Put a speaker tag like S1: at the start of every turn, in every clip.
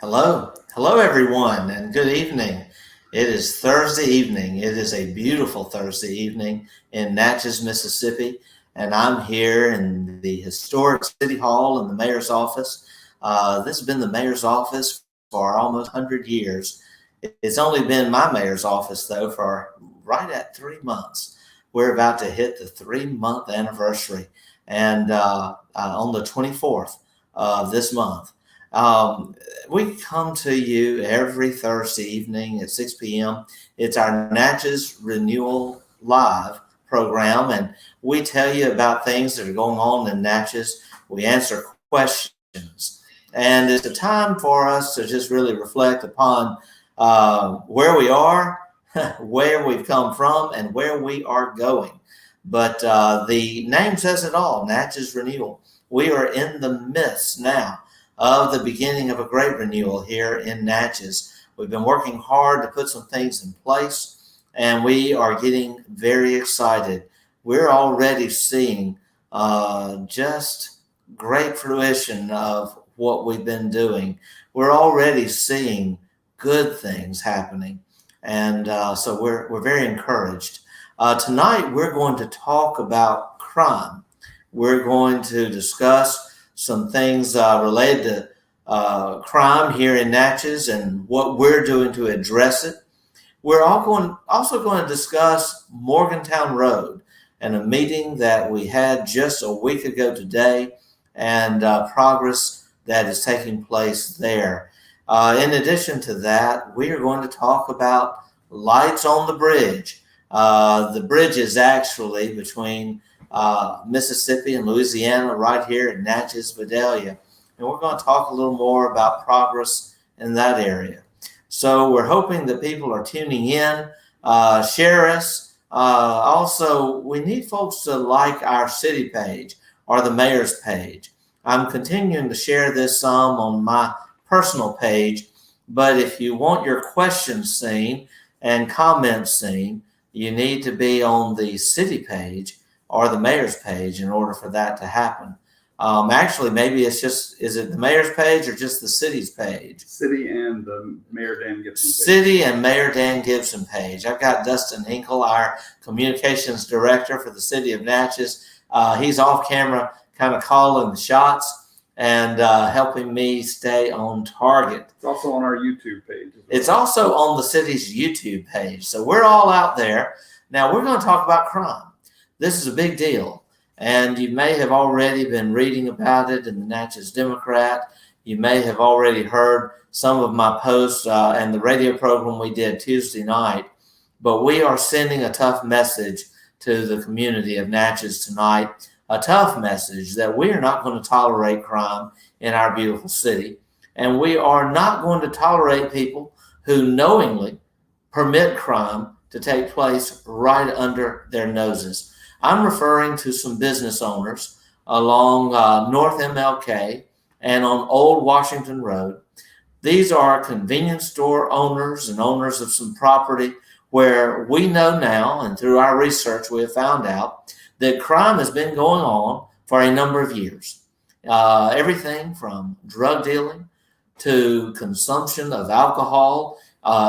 S1: Hello everyone, and good evening. It is Thursday evening. It is a beautiful Thursday evening in Natchez, Mississippi, and I'm here in the historic City Hall in the mayor's office. This has been the mayor's office for almost 100 years. It's only been my mayor's office, though, for right at 3 months. We're about to hit the 3 month anniversary, and on the 24th of this month. Um, we come to you every Thursday evening at 6 p.m. It's our Natchez Renewal Live program, and we tell you about things that are going on in Natchez. We answer questions, and it's a time for us to just really reflect upon where we are, where we've come from, and where we are going. But the name says it all, Natchez Renewal. We are in the midst now of the beginning of a great renewal here in Natchez. We've been working hard to put some things in place, and we are getting very excited. We're already seeing just great fruition of what we've been doing. We're already seeing good things happening, and so we're very encouraged. Tonight, we're going to talk about crime. We're going to discuss some things related to crime here in Natchez and what we're doing to address it. We're also going to discuss Morgantown Road and a meeting that we had just a week ago today and progress that is taking place there. In addition to that, we are going to talk about lights on the bridge. The bridge is actually between Mississippi and Louisiana, right here in Natchez, Vidalia. And we're going to talk a little more about progress in that area. So we're hoping that people are tuning in, share us. Also, we need folks to like our city page or the mayor's page. I'm continuing to share this some on my personal page, but if you want your questions seen and comments seen, you need to be on the city page or the mayor's page in order for that to happen. Actually, maybe is it the mayor's page or just the city's page?
S2: City and the Mayor Dan Gibson page.
S1: City and Mayor Dan Gibson page. I've got Dustin Hinkle, our communications director for the city of Natchez. He's off camera kind of calling the shots and helping me stay on target.
S2: It's also on our YouTube page.
S1: It's also on the city's YouTube page. So we're all out there. Now we're going to talk about crime. This is a big deal, and you may have already been reading about it in the Natchez Democrat. You may have already heard some of my posts and the radio program we did Tuesday night, but we are sending a tough message to the community of Natchez tonight, a tough message that we are not going to tolerate crime in our beautiful city, and we are not going to tolerate people who knowingly permit crime to take place right under their noses. I'm referring to some business owners along North MLK and on Old Washington Road. These are convenience store owners and owners of some property where we know now, and through our research, we have found out that crime has been going on for a number of years. Everything from drug dealing to consumption of alcohol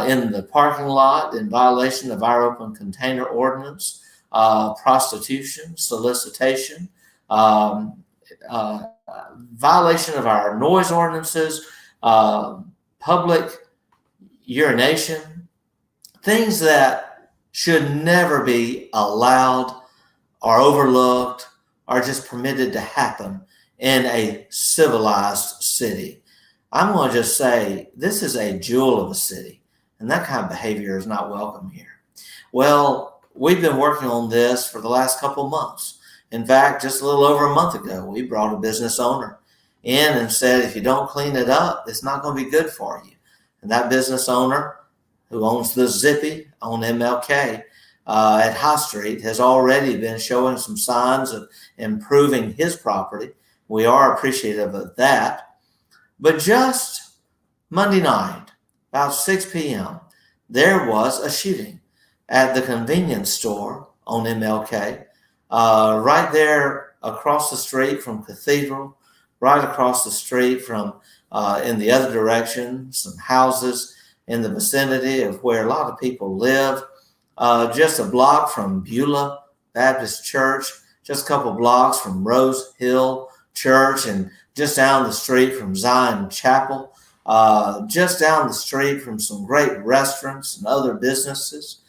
S1: in the parking lot in violation of our open container ordinance, prostitution, solicitation, violation of our noise ordinances, public urination, things that should never be allowed or overlooked or just permitted to happen in a civilized city. I'm going to just say this is a jewel of a city, and that kind of behavior is not welcome here. Well, we've been working on this for the last couple of months. In fact, just a little over a month ago, we brought a business owner in and said, if you don't clean it up, it's not going to be good for you. And that business owner, who owns the Zippy on MLK at High Street, has already been showing some signs of improving his property. We are appreciative of that. But just Monday night, about 6 p.m., there was a shooting at the convenience store on MLK, right there across the street from Cathedral right across the street from, in the other direction, some houses in the vicinity of where a lot of people live. Just a block from Beulah Baptist Church, just a couple blocks from Rose Hill Church, and just down the street from Zion Chapel, just down the street from some great restaurants and other businesses.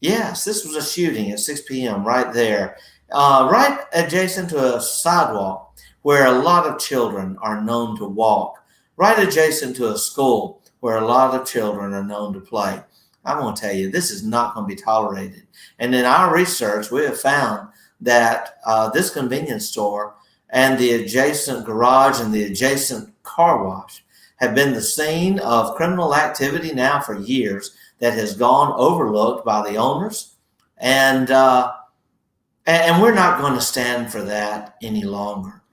S1: Yes, this was a shooting at 6 p.m. right there, right adjacent to a sidewalk where a lot of children are known to walk, right adjacent to a school where a lot of children are known to play. I'm going to tell you, this is not going to be tolerated. And in our research, we have found that this convenience store and the adjacent garage and the adjacent car wash have been the scene of criminal activity now for years that has gone overlooked by the owners. And we're not going to stand for that any longer.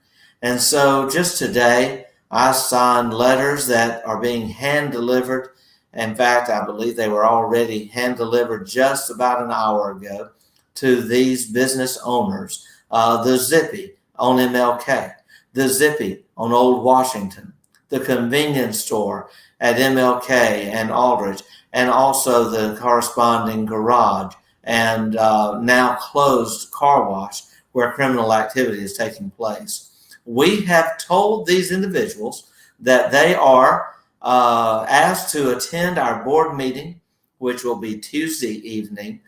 S1: And so just today, I signed letters that are being hand-delivered. In fact, I believe they were already hand-delivered just about an hour ago to these business owners. The Zippy on MLK, the Zippy on Old Washington, the convenience store at MLK and Aldrich, and also the corresponding garage and now closed car wash where criminal activity is taking place. We have told these individuals that they are asked to attend our board meeting, which will be Tuesday evening.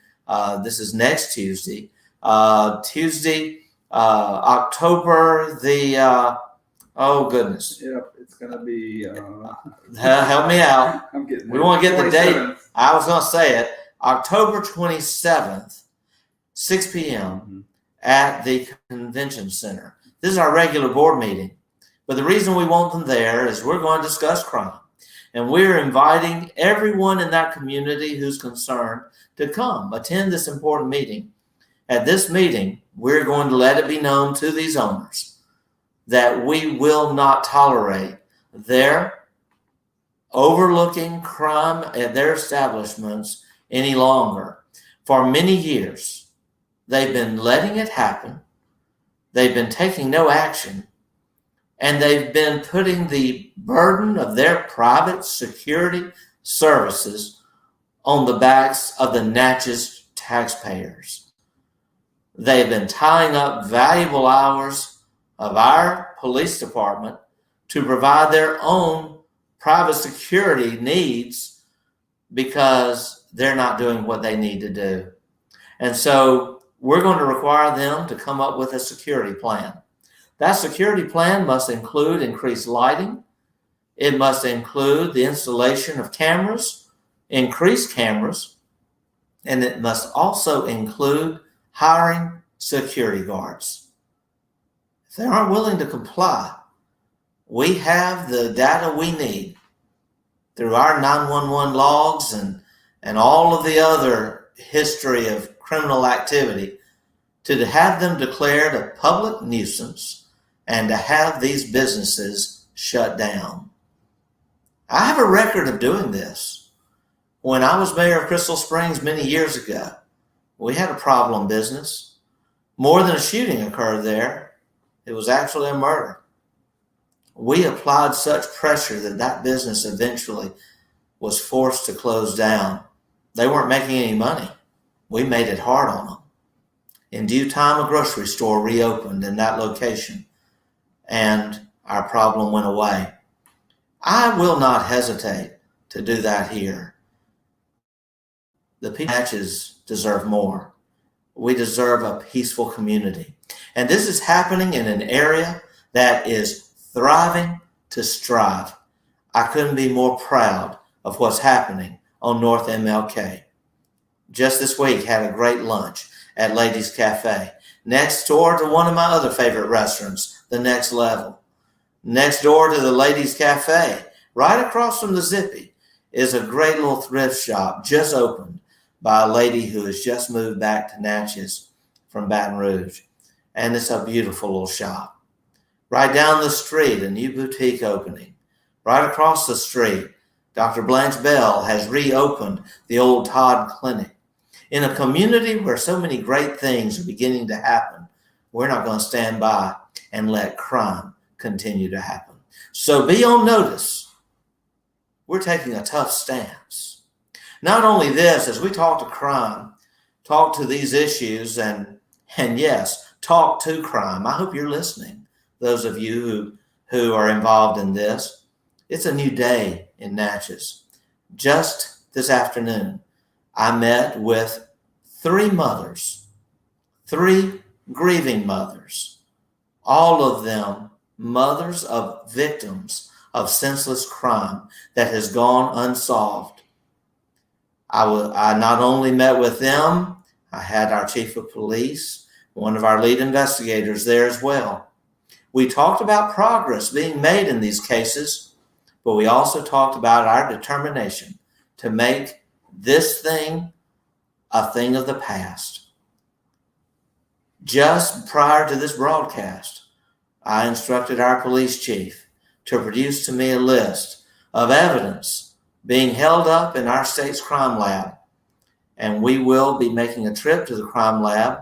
S1: This is next Tuesday, October the, oh goodness.
S2: Yep, it's going to be.
S1: Help me out.
S2: I'm getting
S1: We want to get the date.
S2: 27th.
S1: I was going to say it. October 27th, 6 p.m. at the convention center. This is our regular board meeting. But the reason we want them there is we're going to discuss crime. And we're inviting everyone in that community who's concerned to come attend this important meeting. At this meeting, we're going to let it be known to these owners that we will not tolerate their overlooking crime at their establishments any longer. For many years, they've been letting it happen. They've been taking no action, and they've been putting the burden of their private security services on the backs of the Natchez taxpayers. They've been tying up valuable hours of our police department to provide their own private security needs because they're not doing what they need to do. And so we're going to require them to come up with a security plan. That security plan must include increased lighting. It must include the installation of cameras, increased cameras, and it must also include hiring security guards. If they aren't willing to comply, we have the data we need through our 911 logs and all of the other history of criminal activity to have them declared a public nuisance and to have these businesses shut down. I have a record of doing this. When I was mayor of Crystal Springs many years ago, we had a problem business. More than a shooting occurred there. It was actually a murder. We applied such pressure that that business eventually was forced to close down. They weren't making any money. We made it hard on them. In due time, a grocery store reopened in that location, and our problem went away. I will not hesitate to do that here. The people of Natchez deserve more. We deserve a peaceful community. And this is happening in an area that is thriving to strive. I couldn't be more proud of what's happening on North MLK. Just this week, had a great lunch at Ladies Cafe, next door to one of my other favorite restaurants, The Next Level. Next door to the Ladies Cafe, right across from the Zippy, is a great little thrift shop just opened by a lady who has just moved back to Natchez from Baton Rouge. And it's a beautiful little shop. Right down the street, a new boutique opening. Right across the street, Dr. Blanche Bell has reopened the old Todd Clinic. In a community where so many great things are beginning to happen, we're not going to stand by and let crime continue to happen. So be on notice. We're taking a tough stance. Not only this, as we talk to crime, talk to these issues, and yes, talk to crime. I hope you're listening, those of you who are involved in this. It's a new day in Natchez. Just this afternoon, I met with 3 mothers, 3 grieving mothers, all of them mothers of victims of senseless crime that has gone unsolved. I not only met with them, I had our chief of police, one of our lead investigators there as well. We talked about progress being made in these cases, but we also talked about our determination to make this thing a thing of the past. Just prior to this broadcast, I instructed our police chief to produce to me a list of evidence being held up in our state's crime lab. And we will be making a trip to the crime lab,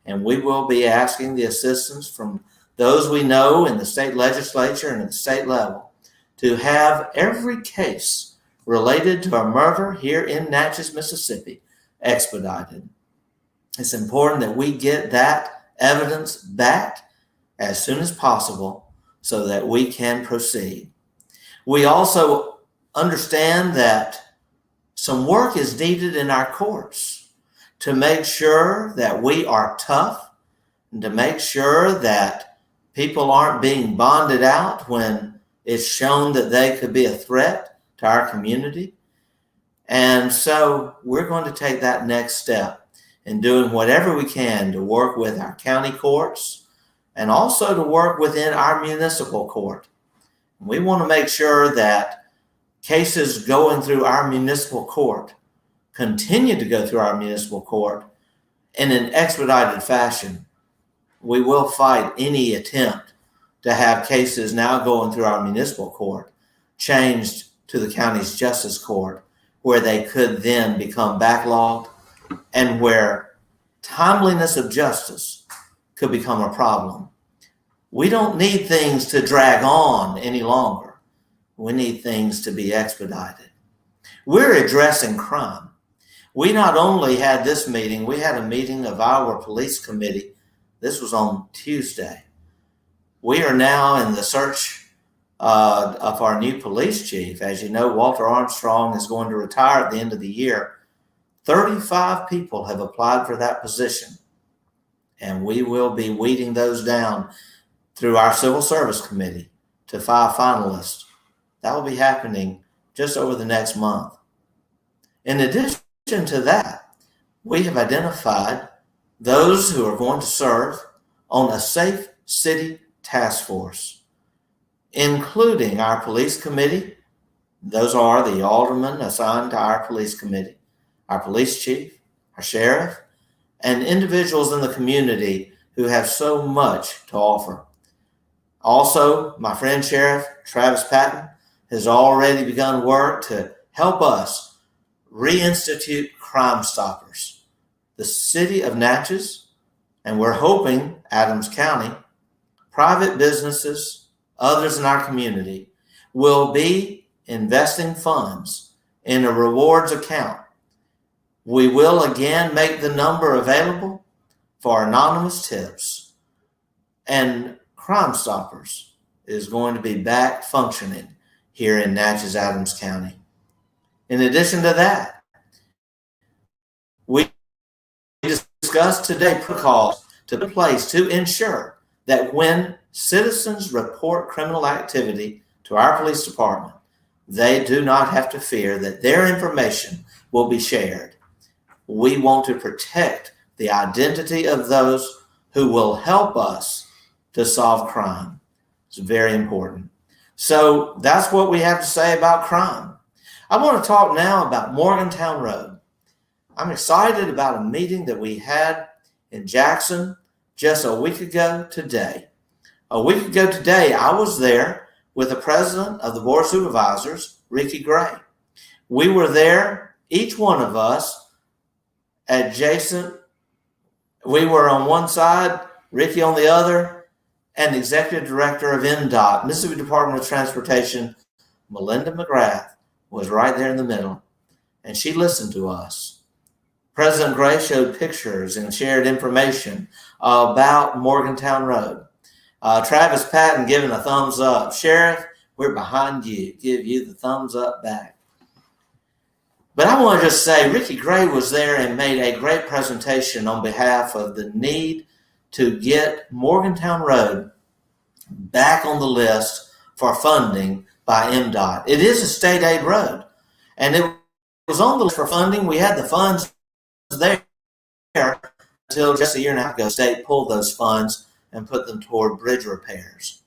S1: and we will be asking the assistance from those we know in the state legislature and at the state level to have every case related to a murder here in Natchez, Mississippi, expedited. It's important that we get that evidence back as soon as possible so that we can proceed. We also understand that some work is needed in our courts to make sure that we are tough and to make sure that people aren't being bonded out when it's shown that they could be a threat to our community. And so we're going to take that next step in doing whatever we can to work with our county courts and also to work within our municipal court. We want to make sure that cases going through our municipal court continue to go through our municipal court in an expedited fashion. We will fight any attempt to have cases now going through our municipal court changed to the county's justice court, where they could then become backlogged and where timeliness of justice could become a problem. We don't need things to drag on any longer. We need things to be expedited. We're addressing crime. We not only had this meeting, we had a meeting of our police committee. This was on Tuesday. We are now in the search of our new police chief. As you know, Walter Armstrong is going to retire at the end of the year. 35 people have applied for that position, and we will be weeding those down through our civil service committee to 5 finalists. That will be happening just over the next month. In addition to that, we have identified those who are going to serve on a Safe City Task Force, including our police committee. Those are the aldermen assigned to our police committee, our police chief, our sheriff, and individuals in the community who have so much to offer. Also, my friend Sheriff Travis Patton has already begun work to help us reinstitute Crime Stoppers. The city of Natchez, and we're hoping Adams County, private businesses, others in our community will be investing funds in a rewards account. We will again make the number available for anonymous tips, and Crime Stoppers is going to be back functioning here in Natchez Adams County. In addition to that, we discussed today protocols to put in place to ensure that when citizens report criminal activity to our police department, they do not have to fear that their information will be shared. We want to protect the identity of those who will help us to solve crime. It's very important. So that's what we have to say about crime. I want to talk now about Morgantown Road. I'm excited about a meeting that we had in Jackson just a week ago today. A week ago today, I was there with the president of the Board of Supervisors, Ricky Gray. We were there, each one of us, adjacent. We were on one side, Ricky on the other, and Executive Director of MDOT, Mississippi Department of Transportation, Melinda McGrath, was right there in the middle, and she listened to us. President Gray showed pictures and shared information about Morgantown Road. Travis Patton giving a thumbs up. Sheriff, we're behind you. Give you the thumbs up back. But I want to just say, Ricky Gray was there and made a great presentation on behalf of the need to get Morgantown Road back on the list for funding by MDOT. It is a state aid road, and it was on the list for funding. We had the funds there until just a year and a half ago. The state pulled those funds and put them toward bridge repairs.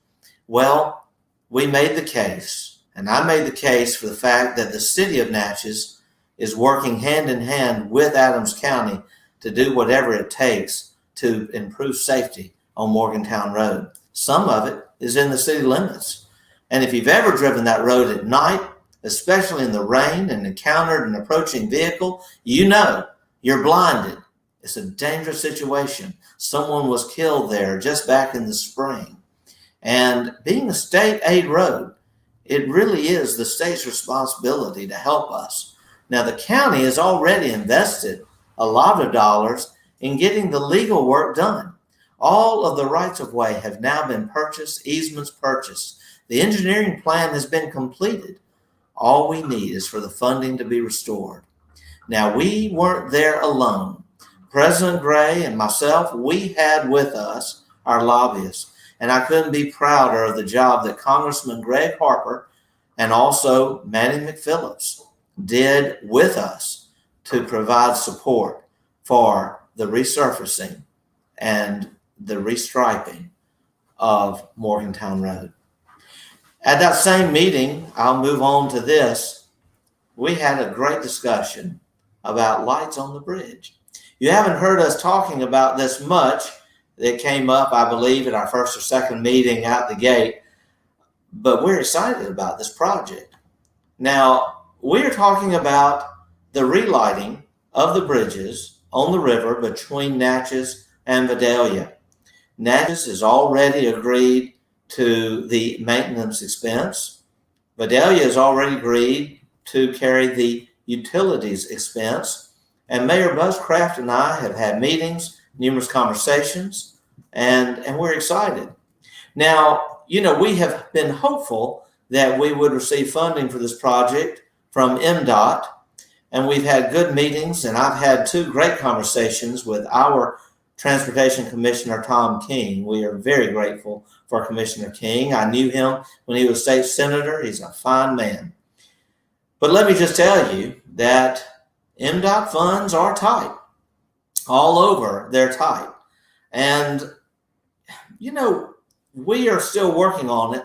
S1: Well, we made the case, and I made the case for the fact that the city of Natchez is working hand in hand with Adams County to do whatever it takes to improve safety on Morgantown Road. Some of it is in the city limits. And if you've ever driven that road at night, especially in the rain, and encountered an approaching vehicle, you know you're blinded. It's a dangerous situation. Someone was killed there just back in the spring. And being a state aid road, it really is the state's responsibility to help us. Now, the county has already invested a lot of dollars in getting the legal work done. All of the rights of way have now been purchased, easements purchased. The engineering plan has been completed. All we need is for the funding to be restored. Now, we weren't there alone. President Gray and myself, we had with us our lobbyists, and I couldn't be prouder of the job that Congressman Greg Harper and also Manny McPhillips did with us to provide support for the resurfacing and the restriping of Morgantown Road. At that same meeting, I'll move on to this, we had a great discussion about lights on the bridge. You haven't heard us talking about this much. It came up, I believe, at our first or second meeting out the gate, but we're excited about this project. Now, we are talking about the relighting of the bridges on the river between Natchez and Vidalia. Natchez has already agreed to the maintenance expense. Vidalia has already agreed to carry the utilities expense. And Mayor Buzzcraft and I have had meetings, numerous conversations, and we're excited. Now, we have been hopeful that we would receive funding for this project from MDOT, and we've had good meetings, and I've had two great conversations with our Transportation Commissioner, Tom King. We are very grateful for Commissioner King. I knew him when he was state senator. He's a fine man. But let me just tell you that MDOT funds are tight. All over, they're tight. And, we are still working on it,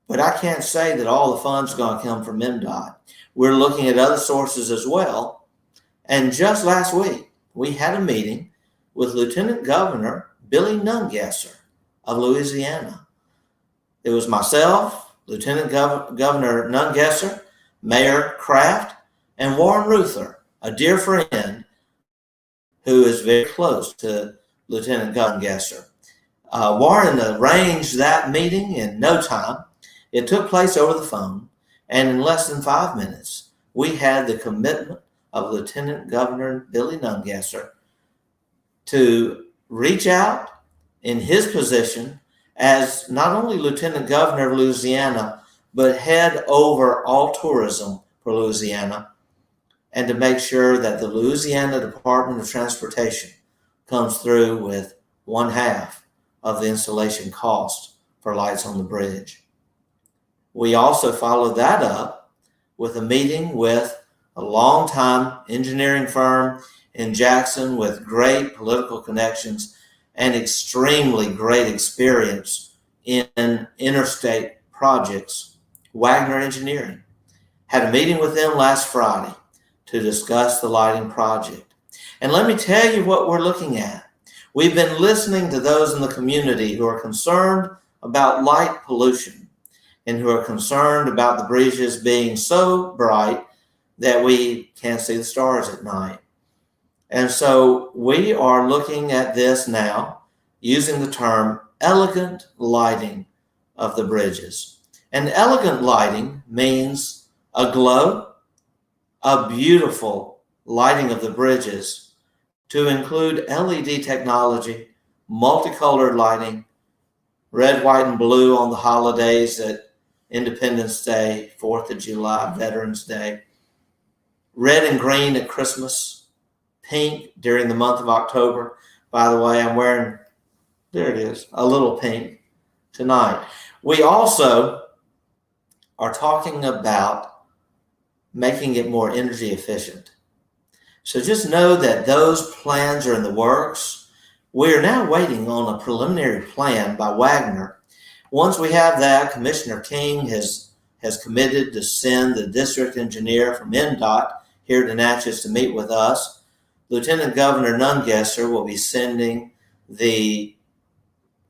S1: but I can't say that all the funds are going to come from MDOT. We're looking at other sources as well. And just last week, we had a meeting with Lieutenant Governor Billy Nungesser of Louisiana. It was myself, Lieutenant Governor Nungesser, Mayor Kraft, and Warren Ruther, a dear friend who is very close to Lieutenant Nungesser. Warren arranged that meeting in no time. It took place over the phone, and in less than 5 minutes, we had the commitment of Lieutenant Governor Billy Nungesser to reach out in his position as not only Lieutenant Governor of Louisiana, but head over all tourism for Louisiana, and to make sure that the Louisiana Department of Transportation comes through with 1/2 of the installation cost for lights on the bridge. We also followed that up with a meeting with a longtime engineering firm in Jackson with great political connections and extremely great experience in interstate projects, Wagner Engineering. Had a meeting with them last Friday to discuss the lighting project. And let me tell you what we're looking at. We've been listening to those in the community who are concerned about light pollution and who are concerned about the bridges being so bright that we can't see the stars at night. And so we are looking at this now using the term elegant lighting of the bridges. And elegant lighting means a glow, a beautiful lighting of the bridges to include LED technology, multicolored lighting, red, white, and blue on the holidays at Independence Day, 4th of July, Veterans Day, red and green at Christmas, pink during the month of October. By the way, I'm wearing, there it is, a little pink tonight. We also are talking about making it more energy efficient. So just know that those plans are in the works. We are now waiting on a preliminary plan by Wagner. Once we have that, Commissioner King has committed to send the district engineer from NDOT here to Natchez to meet with us. Lieutenant Governor Nungesser will be sending the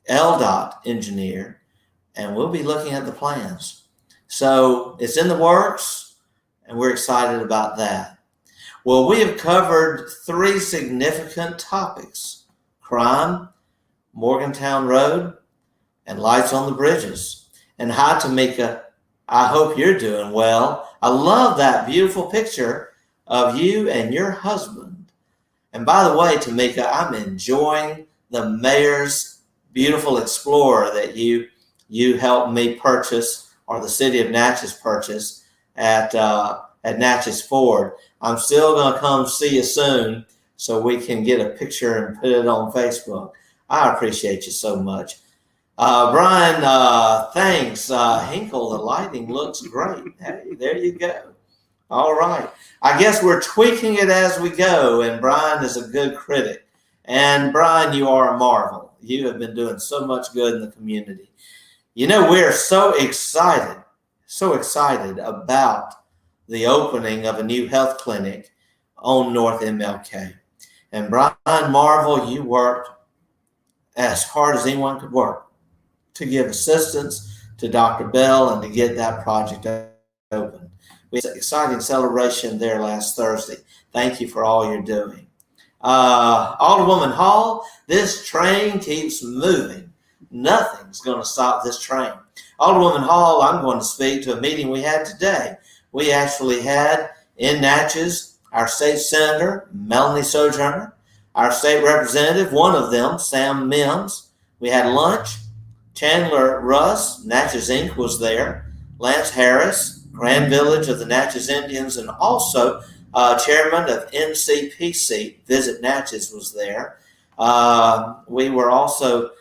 S1: LDOT engineer, and we'll be looking at the plans. So it's in the works, and we're excited about that. Well, we have covered 3 significant topics: crime, Morgantown Road, and lights on the bridges. And hi, Tamika. I hope you're doing well. I love that beautiful picture of you and your husband. And by the way, Tamika, I'm enjoying the mayor's beautiful Explorer that you helped me purchase, or the city of Natchez purchase at Natchez Ford. I'm still going to come see you soon so we can get a picture and put it on Facebook. I appreciate you so much. Brian, thanks. Hinkle, the lighting looks great. Hey, there you go. All right. I guess we're tweaking it as we go, and Brian is a good critic. And Brian, you are a marvel. You have been doing so much good in the community. You know, we're so excited about the opening of a new health clinic on North MLK. And Brian Marvel, you worked as hard as anyone could work to give assistance to Dr. Bell and to get that project open. We had an exciting celebration there last Thursday. Thank you for all you're doing. Alderwoman Hall, this train keeps moving. Nothing's going to stop this train. Alderwoman Hall, I'm going to speak to a meeting we had today. We actually had in Natchez our state senator, Melanie Sojourner, our state representative, one of them, Sam Mims. We had lunch. Chandler Russ, Natchez Inc. was there. Lance Harris, Grand Village of the Natchez Indians, and also chairman of NCPC, Visit Natchez, was there. We were also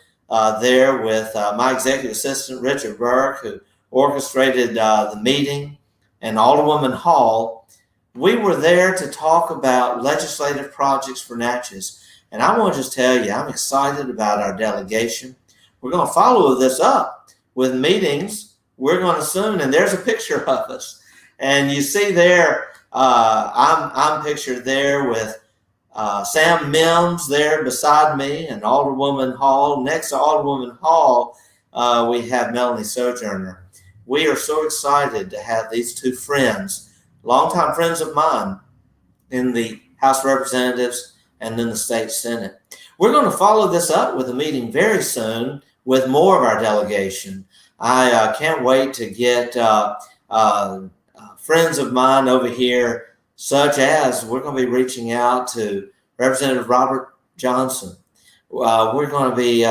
S1: there with my executive assistant, Richard Burke, who orchestrated the meeting, and Alderwoman Hall. We were there to talk about legislative projects for Natchez. And I want to just tell you, I'm excited about our delegation. We're going to follow this up with meetings. We're going to soon, and there's a picture of us. And you see there, I'm pictured there with Sam Mims there beside me, and Alderwoman Hall. Next to Alderwoman Hall, we have Melanie Sojourner. We are so excited to have these 2 friends, longtime friends of mine, in the House of Representatives and in the State Senate. We're going to follow this up with a meeting very soon with more of our delegation. I can't wait to get friends of mine over here, such as we're going to be reaching out to Representative Robert Johnson. We're going to be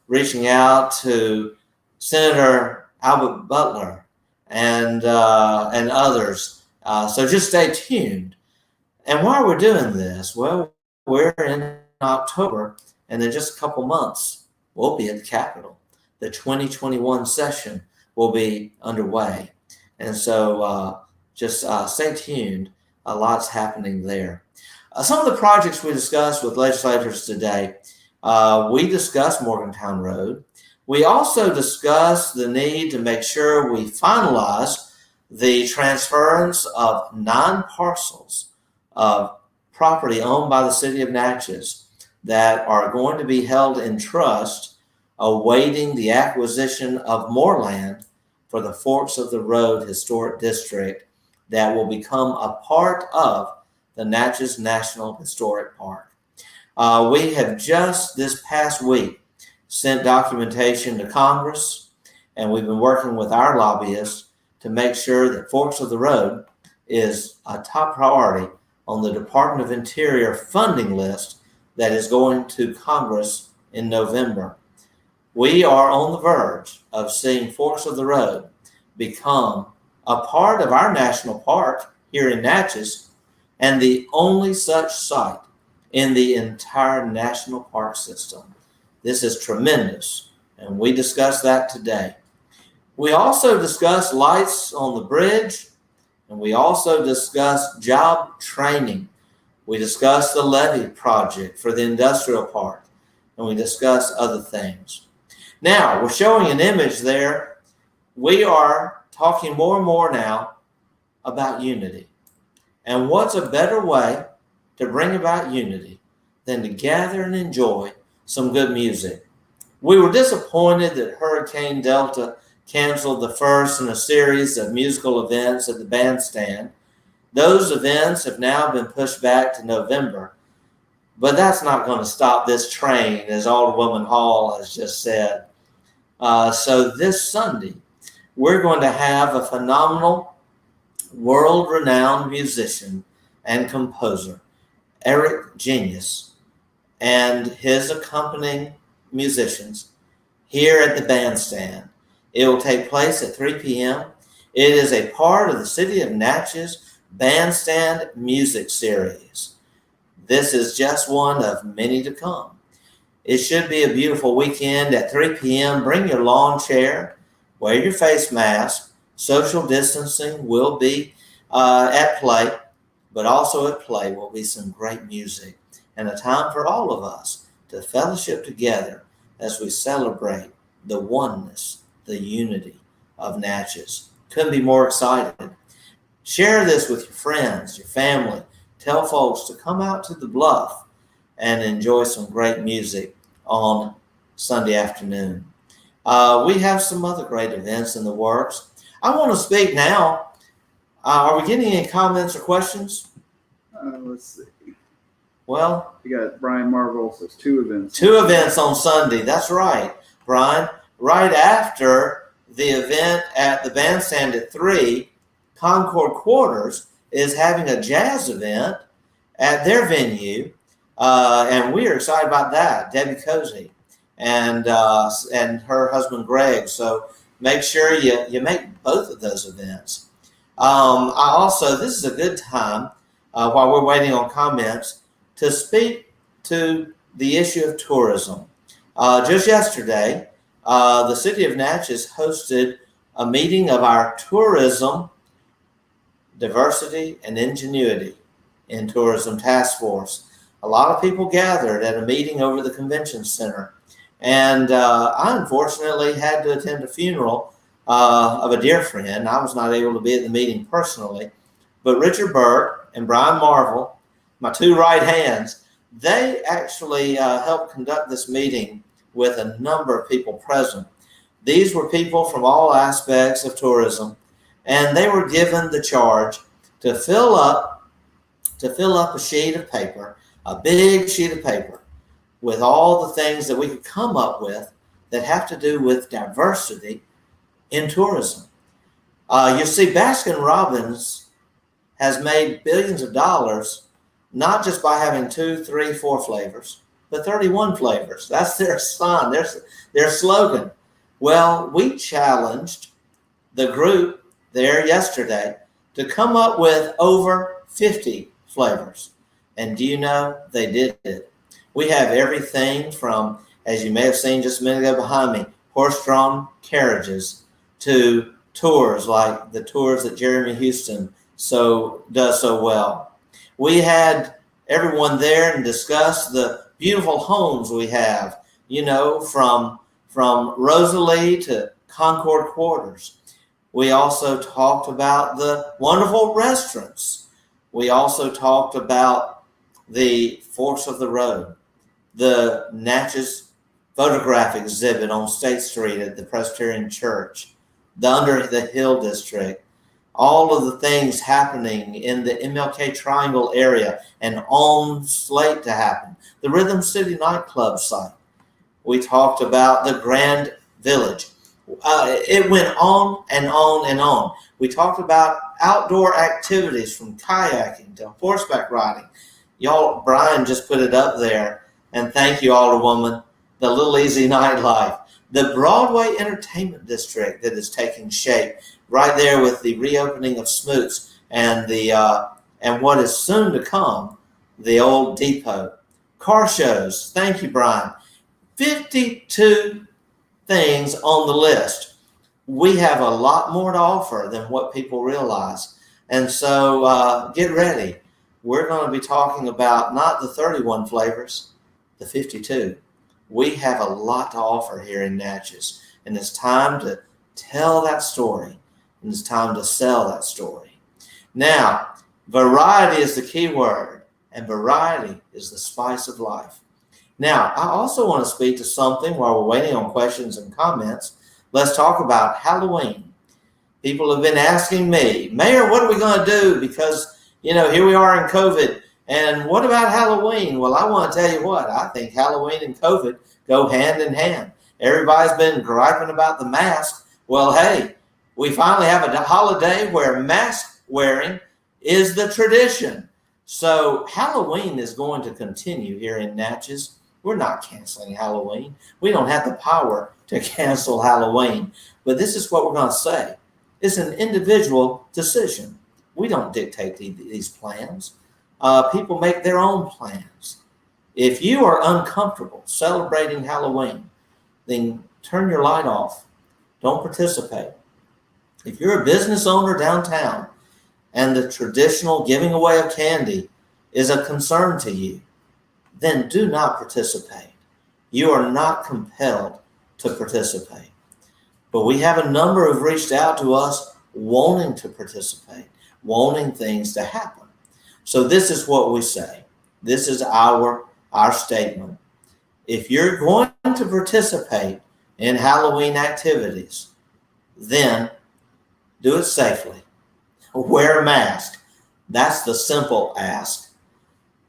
S1: reaching out to Senator Albert Butler and others. So just stay tuned. And why we're doing this? Well, we're in October, and in just a couple months, we'll be at the Capitol. The 2021 session will be underway. And so just stay tuned. A lot's happening there. Some of the projects we discussed with legislators today, we discussed Morgantown Road. We also discussed the need to make sure we finalize the transference of 9 parcels of property owned by the city of Natchez that are going to be held in trust, awaiting the acquisition of more land for the Forks of the Road Historic District that will become a part of the Natchez National Historic Park. We have just this past week sent documentation to Congress, and we've been working with our lobbyists to make sure that Forks of the Road is a top priority on the Department of Interior funding list that is going to Congress in November. We are on the verge of seeing Forks of the Road become a part of our national park here in Natchez, and the only such site in the entire national park system. This is tremendous, and we discussed that today. We also discussed lights on the bridge, and we also discussed job training. We discussed the levee project for the industrial park, and we discussed other things. Now, we're showing an image there. We are talking more and more now about unity. And what's a better way to bring about unity than to gather and enjoy some good music? We were disappointed that Hurricane Delta canceled the first in a series of musical events at the bandstand. Those events have now been pushed back to November, but that's not going to stop this train, as Alderwoman Hall has just said. So this Sunday, we're going to have a phenomenal, world-renowned musician and composer, Eric Genius, and his accompanying musicians here at the bandstand. It will take place at 3 p.m. It is a part of the City of Natchez Bandstand Music Series. This is just one of many to come. It should be a beautiful weekend at 3 p.m. Bring your lawn chair, wear your face mask. Social distancing will be at play, but also at play will be some great music and a time for all of us to fellowship together as we celebrate the oneness, the unity of Natchez. Couldn't be more excited. Share this with your friends, your family. Tell folks to come out to the Bluff and enjoy some great music on Sunday afternoon. We have some other great events in the works. I want to speak now. Are we getting any comments or questions?
S2: Let's see.
S1: Well,
S2: We got Brian Marvel says 2 events.
S1: 2 events on Sunday. That's right, Brian. Right after the event at the bandstand at 3, Concord Quarters is having a jazz event at their venue, and we are excited about that. Debbie Cozy and her husband Greg. So make sure you make both of those events. This is a good time while we're waiting on comments to speak to the issue of tourism. Just yesterday, the City of Natchez hosted a meeting of our tourism diversity and ingenuity in tourism task force. A lot of people gathered at a meeting over the convention center, and I unfortunately had to attend a funeral of a dear friend. I was not able to be at the meeting personally, but Richard Burke and Brian Marvel, my 2 right hands, they actually helped conduct this meeting with a number of people present. These were people from all aspects of tourism, and they were given the charge to fill up a sheet of paper, a big sheet of paper, with all the things that we could come up with that have to do with diversity in tourism. You see, Baskin-Robbins has made billions of dollars, not just by having 2, 3, 4 flavors, but 31 flavors. That's their sign, their slogan. Well, we challenged the group there yesterday to come up with over 50 flavors. And do you know, they did it. We have everything from, as you may have seen just a minute ago behind me, horse-drawn carriages to tours like the tours that Jeremy Houston does so well. We had everyone there and discussed the beautiful homes we have, from Rosalie to Concord Quarters. We also talked about the wonderful restaurants. We also talked about the Forks of the Road, the Natchez photograph exhibit on State Street at the Presbyterian Church, the Under the Hill District, all of the things happening in the MLK Triangle area and on slate to happen, the Rhythm City nightclub site. We talked about the Grand Village. It went on and on and on. We talked about outdoor activities from kayaking to horseback riding. Y'all, Brian just put it up there. And thank you, Alderwoman. The Little Easy Nightlife. The Broadway Entertainment District that is taking shape right there with the reopening of Smoots and and what is soon to come, the old depot. Car shows. Thank you, Brian. 52 things on the list. We have a lot more to offer than what people realize. And so get ready. We're going to be talking about not the 31 flavors, the 52. We have a lot to offer here in Natchez. And it's time to tell that story. And it's time to sell that story. Now, variety is the key word. And variety is the spice of life. Now, I also want to speak to something while we're waiting on questions and comments. Let's talk about Halloween. People have been asking me, Mayor, what are we going to do? Because, here we are in COVID. And what about Halloween? Well, I want to tell you what. I think Halloween and COVID go hand in hand. Everybody's been griping about the mask. Well, hey, we finally have a holiday where mask wearing is the tradition. So Halloween is going to continue here in Natchez. We're not canceling Halloween. We don't have the power to cancel Halloween. But this is what we're going to say. It's an individual decision. We don't dictate these plans. People make their own plans. If you are uncomfortable celebrating Halloween, then turn your light off. Don't participate. If you're a business owner downtown and the traditional giving away of candy is a concern to you, then do not participate. You are not compelled to participate. But we have a number who've reached out to us wanting to participate, wanting things to happen. So this is what we say. This is our statement. If you're going to participate in Halloween activities, then do it safely. Wear a mask. That's the simple ask.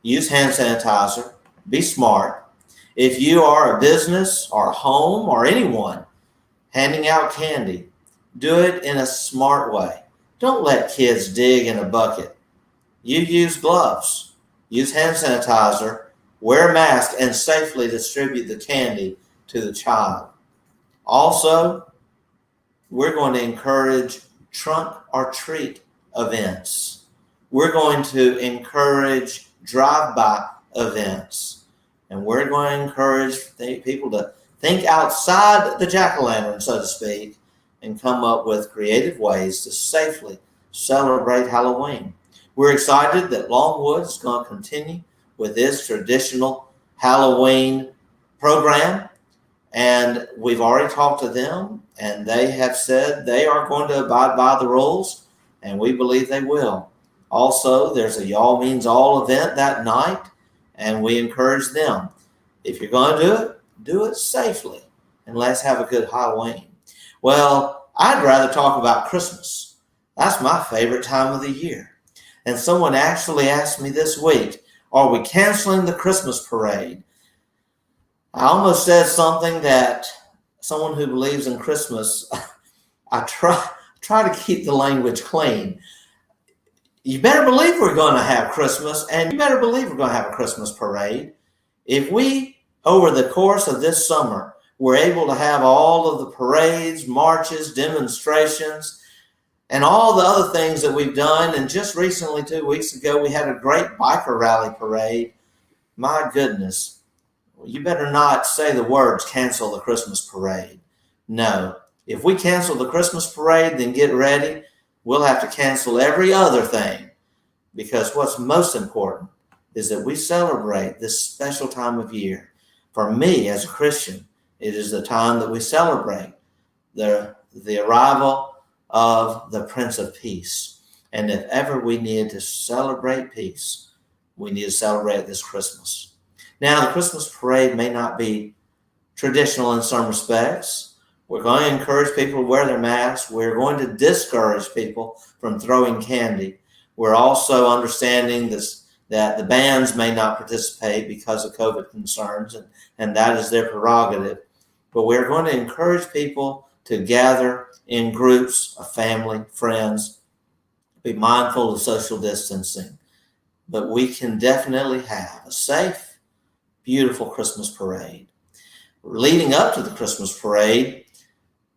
S1: Use hand sanitizer. Be smart. If you are a business or a home or anyone handing out candy, do it in a smart way. Don't let kids dig in a bucket. You use gloves. Use hand sanitizer. Wear a mask and safely distribute the candy to the child. Also, we're going to encourage trunk or treat events. We're going to encourage drive-by events. And we're going to encourage people to think outside the jack-o'-lantern, so to speak, and come up with creative ways to safely celebrate Halloween. We're excited that Longwood is going to continue with its traditional Halloween program. And we've already talked to them, and they have said they are going to abide by the rules, and we believe they will. Also, there's a Y'all Means All event that night, and we encourage them. If you're going to do it safely, and let's have a good Halloween. Well, I'd rather talk about Christmas. That's my favorite time of the year. And someone actually asked me this week, are we canceling the Christmas parade? I almost said something that someone who believes in Christmas, I try to keep the language clean. You better believe we're going to have Christmas, and you better believe we're going to have a Christmas parade. If we, over the course of this summer, were able to have all of the parades, marches, demonstrations, and all the other things that we've done, and just recently, 2 weeks ago, we had a great biker rally parade. My goodness. You better not say the words, cancel the Christmas parade. No. If we cancel the Christmas parade, then get ready. We'll have to cancel every other thing, because what's most important is that we celebrate this special time of year. For me, as a Christian, it is the time that we celebrate the arrival of the Prince of Peace. And if ever we need to celebrate peace, we need to celebrate this Christmas. Now, the Christmas parade may not be traditional in some respects. We're going to encourage people to wear their masks. We're going to discourage people from throwing candy. We're also understanding this that the bands may not participate because of COVID concerns, and that is their prerogative. But we're going to encourage people to gather in groups of family, friends, be mindful of social distancing. But we can definitely have a safe, beautiful Christmas parade. Leading up to the Christmas parade,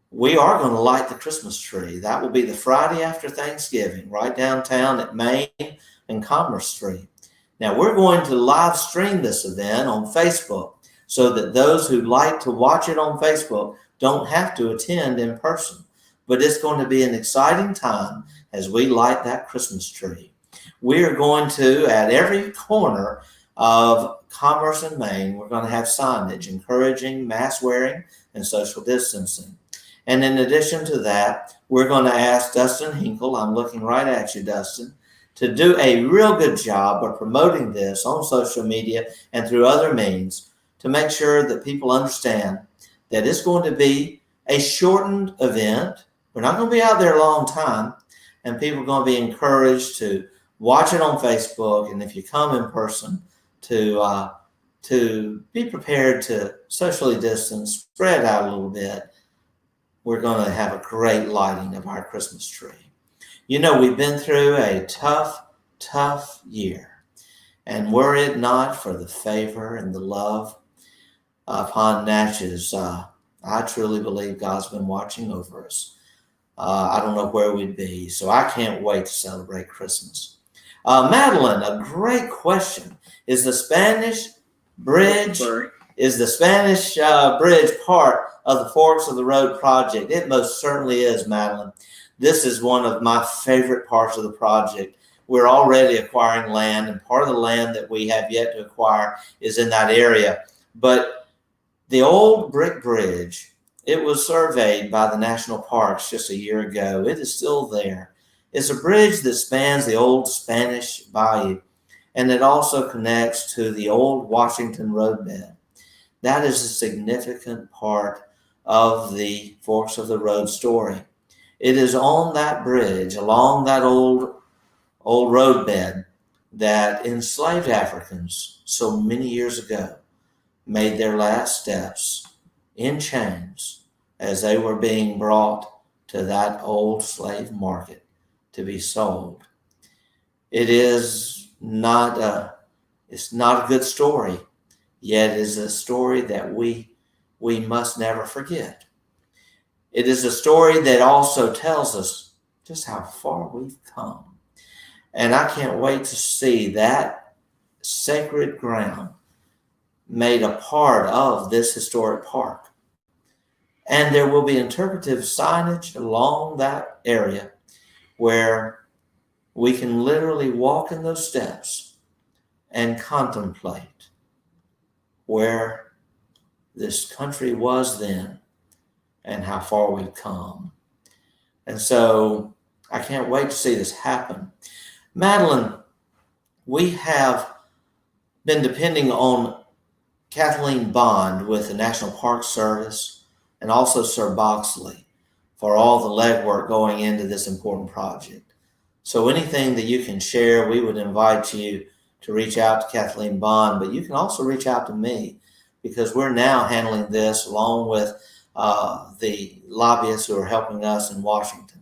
S1: we are going to light the Christmas tree. That will be the Friday after Thanksgiving, right downtown at Main and Commerce Street. Now, we're going to live stream this event on Facebook so that those who like to watch it on Facebook don't have to attend in person. But it's going to be an exciting time as we light that Christmas tree. We are going to, at every corner of Commerce and Main, we're going to have signage encouraging mask wearing and social distancing. And in addition to that, we're going to ask Dustin Hinkle, I'm looking right at you, Dustin, to do a real good job of promoting this on social media and through other means to make sure that people understand that it's going to be a shortened event. We're not going to be out there a long time, and people are going to be encouraged to watch it on Facebook, and if you come in person, to be prepared to socially distance, spread out a little bit. We're going to have a great lighting of our Christmas tree. You know, we've been through a tough year, and were it not for the favor and the love upon Natchez, I truly believe God's been watching over us. I don't know where we'd be, so I can't wait to celebrate Christmas. Madeline, a great question. Is the Spanish bridge part of the Forks of the Road project? It most certainly is, Madeline. This is one of my favorite parts of the project. We're already acquiring land, and part of the land that we have yet to acquire is in that area. But the old brick bridge, it was surveyed by the National Parks just a year ago. It is still there. It's a bridge that spans the old Spanish Bayou, and it also connects to the old Washington roadbed. That is a significant part of the Forks of the Road story. It is on that bridge, along that old roadbed, that enslaved Africans so many years ago made their last steps in chains as they were being brought to that old slave market to be sold. It is not a good story, yet it is a story that we must never forget. It is a story that also tells us just how far we've come. And I can't wait to see that sacred ground made a part of this historic park. And there will be interpretive signage along that area where we can literally walk in those steps and contemplate where this country was then and how far we've come. And so I can't wait to see this happen. Madeline, we have been depending on Kathleen Bond with the National Park Service and also Sir Boxley for all the legwork going into this important project. So anything that you can share, we would invite you to reach out to Kathleen Bond, but you can also reach out to me because we're now handling this along with the lobbyists who are helping us in Washington.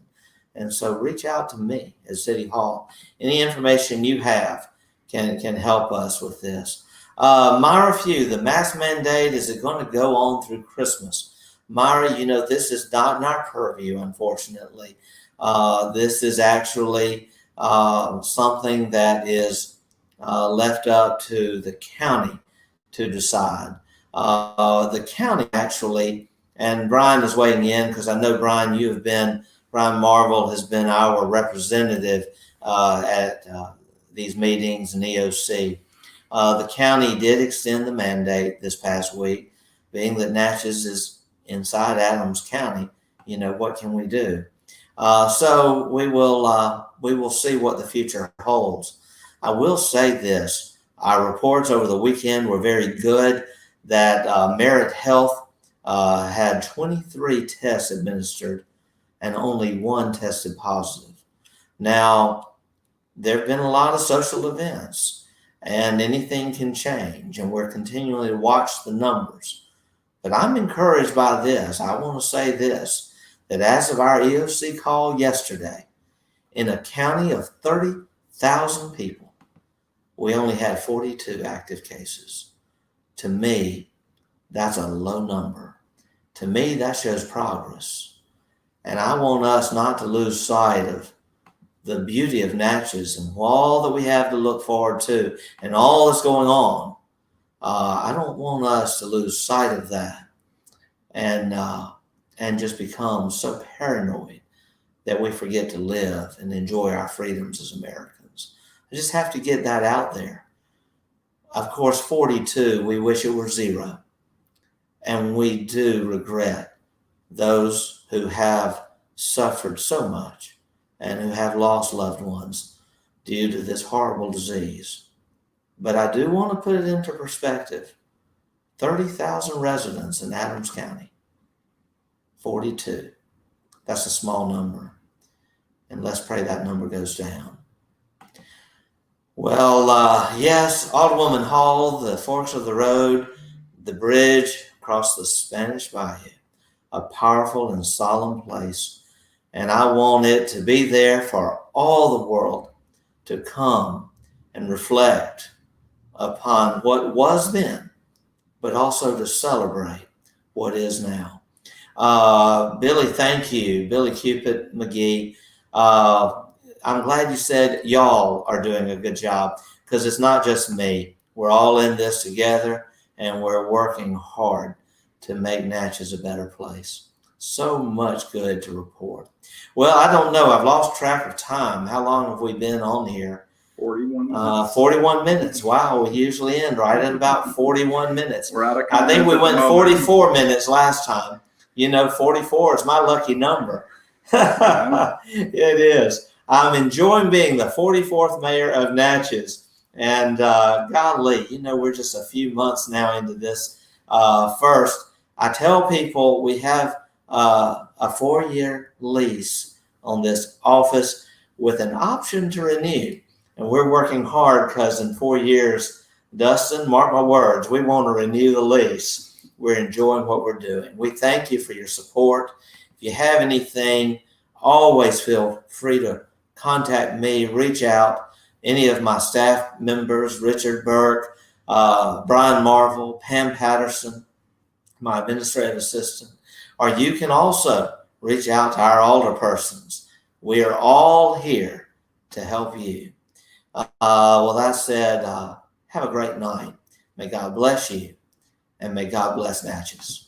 S1: And so reach out to me at City Hall. Any information you have can help us with this. Myra Few, the mask mandate, is it going to go on through Christmas? Myra, you know, this is not in our purview, unfortunately. This is actually something that is left up to the county to decide. The county actually, and Brian is weighing in because I know, Brian, Brian Marvel has been our representative at these meetings in EOC. The county did extend the mandate this past week, being that Natchez is inside Adams County. You know, what can we do? So we will see what the future holds. I will say this: our reports over the weekend were very good. That Merit Health had 23 tests administered, and only one tested positive. Now, there have been a lot of social events, and anything can change, and we're continually to watch the numbers. But I'm encouraged by this. I want to say this, that as of our EOC call yesterday, in a county of 30,000 people, we only had 42 active cases. To me, that's a low number. To me, that shows progress. And I want us not to lose sight of the beauty of Natchez and all that we have to look forward to and all that's going on. I don't want us to lose sight of that and just become so paranoid that we forget to live and enjoy our freedoms as Americans. I just have to get that out there. Of course, 42, we wish it were 0. And we do regret those who have suffered so much and who have lost loved ones due to this horrible disease. But I do want to put it into perspective. 30,000 residents in Adams County, 42. That's a small number. And let's pray that number goes down. Well, yes, Alderwoman Hall, the forks of the road, the bridge across the Spanish Bayou, a powerful and solemn place. And I want it to be there for all the world to come and reflect upon what was then, but also to celebrate what is now. Billy, thank you. Billy Cupid McGee. I'm glad you said y'all are doing a good job, because it's not just me. We're all in this together, and we're working hard to make Natchez a better place. So much good to report. Well, I don't know. I've lost track of time. How long have we been on here?
S2: 41 minutes.
S1: 41 minutes. Wow, we usually end right at about 41 minutes.
S2: We're out of
S1: I think we went
S2: comments
S1: 44 minutes last time. 44 is my lucky number. It is. I'm enjoying being the 44th mayor of Natchez. And golly, we're just a few months now into this. First, I tell people we have a 4-year lease on this office with an option to renew. And we're working hard, because in 4 years, Dustin, mark my words, we want to renew the lease. We're enjoying what we're doing. We thank you for your support. If you have anything, always feel free to contact me, reach out. Any of my staff members, Richard Burke, Brian Marvel, Pam Patterson, my administrative assistant, or you can also reach out to our alderpersons. We are all here to help you. Well, that said, have a great night. May God bless you, and may God bless Natchez.